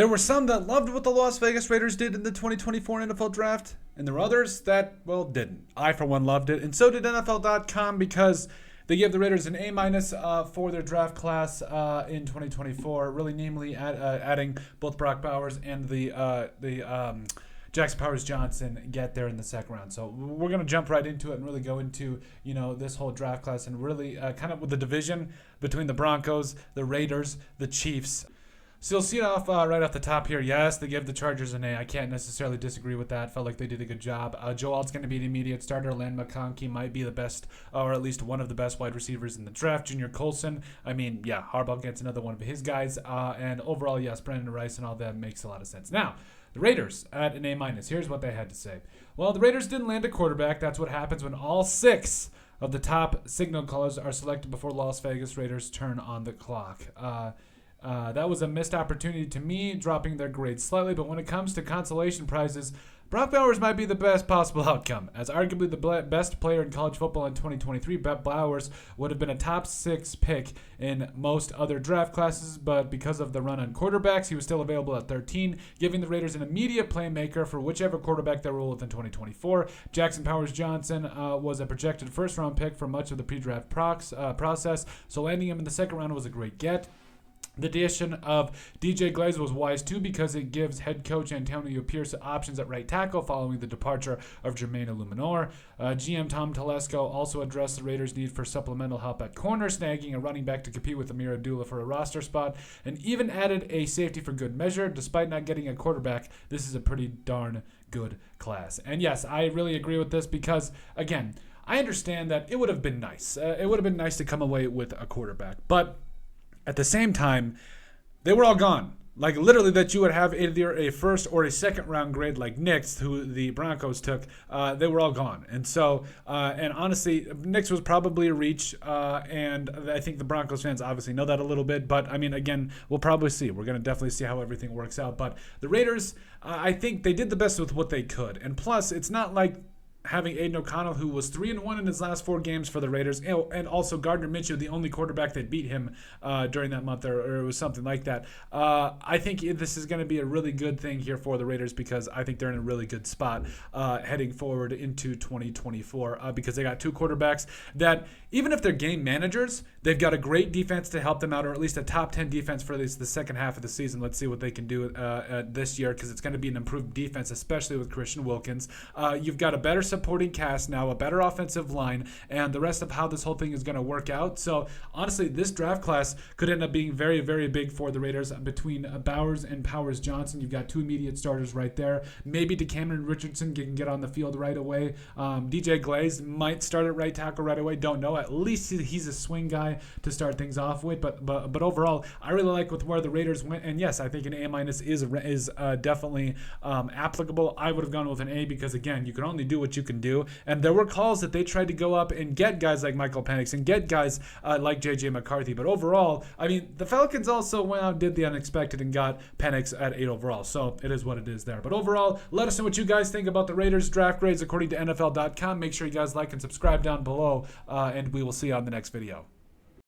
There were some that loved what the Las Vegas Raiders did in the 2024 NFL Draft, and there were others that, well, didn't. I, for one, loved it, and so did NFL.com because they gave the Raiders an A- for their draft class in 2024, really namely adding both Brock Bowers and the Jackson Powers-Johnson get there in the second round. So we're going to jump right into it and really go into, this whole draft class and really kind of with the division between the Broncos, the Raiders, the Chiefs. So you'll see it off right off the top here. Yes, they give the Chargers an A. I can't necessarily disagree with that. Felt like they did a good job. Joe Alt's going to be the immediate starter. Land McConkey might be the best, or at least one of the best wide receivers in the draft. Junior Colson. Harbaugh gets another one of his guys. And overall, yes, Brandon Rice and all that makes a lot of sense. Now, the Raiders at an A-. Here's what they had to say. Well, the Raiders didn't land a quarterback. That's what happens when all 6 of the top signal callers are selected before Las Vegas Raiders turn on the clock. That was a missed opportunity to me, dropping their grade slightly. But when it comes to consolation prizes, Brock Bowers might be the best possible outcome. As arguably the best player in college football in 2023, Bowers would have been a top 6 pick in most other draft classes, but because of the run on quarterbacks, he was still available at 13, giving the Raiders an immediate playmaker for whichever quarterback they roll with in 2024. Jackson Powers-Johnson was a projected first-round pick for much of the pre-draft process, so landing him in the second round was a great get. The addition of DJ Glaze was wise too because it gives head coach Antonio Pierce options at right tackle following the departure of Jermaine Illuminor. GM Tom Telesco also addressed the Raiders' need for supplemental help at corner, snagging a running back to compete with Amir Abdullah for a roster spot, and even added a safety for good measure. Despite not getting a quarterback, this is a pretty darn good class. And yes, I really agree with this because, again, I understand that it would have been nice. It would have been nice to come away with a quarterback, but at the same time, they were all gone. Like literally that you would have either a first or a second round grade like Nix, who the Broncos took, they were all gone. And so, and honestly, Nix was probably a reach, and I think the Broncos fans obviously know that a little bit. But, again, we'll probably see. We're going to definitely see how everything works out. But the Raiders, I think they did the best with what they could. And plus, it's not like having Aiden O'Connell, who was 3-1 in his last 4 games for the Raiders, and also Gardner Minshew, the only quarterback that beat him during that month, or it was something like that. I think this is going to be a really good thing here for the Raiders because I think they're in a really good spot heading forward into 2024 because they got 2 quarterbacks that, even if they're game managers, they've got a great defense to help them out, or at least a top 10 defense for at least the second half of the season. Let's see what they can do this year because it's going to be an improved defense, especially with Christian Wilkins. You've got a better supporting cast now, a better offensive line, and the rest of how this whole thing is going to work out. So honestly, this draft class could end up being very, very big for the Raiders. Between Bowers and Powers-Johnson, you've got 2 immediate starters right there. Maybe DeCameron Richardson can get on the field right away. DJ Glaze might start at right tackle right away. Don't know. At least he's a swing guy to start things off with. But overall, I really like with where the Raiders went. And yes, I think an A- is definitely applicable. I would have gone with an A because, again, you can only do what you can do. And there were calls that they tried to go up and get guys like Michael Penix and get guys like J.J. McCarthy. But overall, the Falcons also went out and did the unexpected and got Penix at 8 overall. So it is what it is there. But overall, let us know what you guys think about the Raiders draft grades according to NFL.com. Make sure you guys like and subscribe down below, and we will see you on the next video.